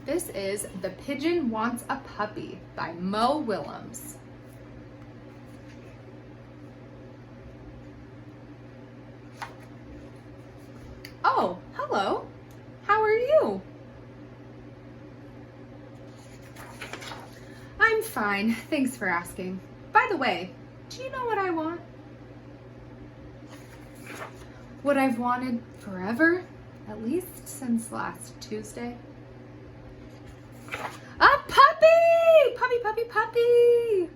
This is The Pigeon Wants a Puppy by Willems. Oh, hello. How are you? I'm fine. Thanks for asking. By the way, do you know what I want? What I've wanted forever, at least since last Tuesday. A puppy! Puppy, puppy, puppy!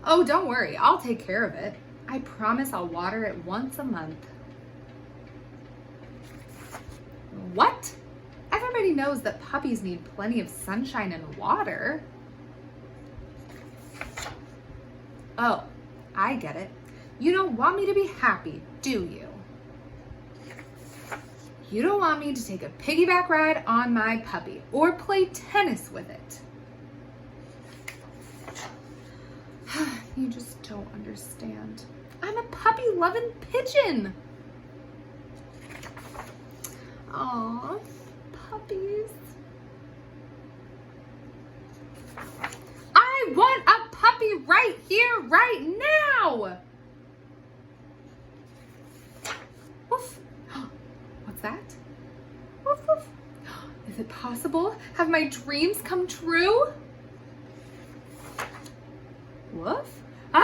Oh, don't worry. I'll take care of it. I promise I'll water it once a month. What? Everybody knows that puppies need plenty of sunshine and water. Oh, I get it. You don't want me to be happy, do you? You don't want me to take a piggyback ride on my puppy or play tennis with it. You just don't understand. I'm a puppy-loving pigeon. Aw, puppies. I want a puppy right here, right now. Woof. What's that? Woof, woof. Is it possible? Have my dreams come true? Woof. Ah!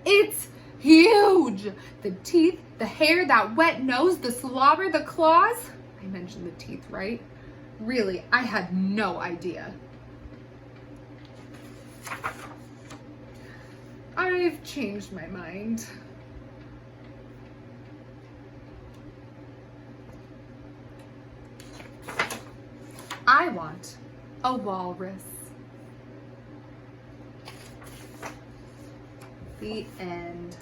It's huge. The teeth, the hair, that wet nose, the slobber, the claws. I mentioned the teeth, right? Really, I had no idea. I've changed my mind. I want a walrus. The end.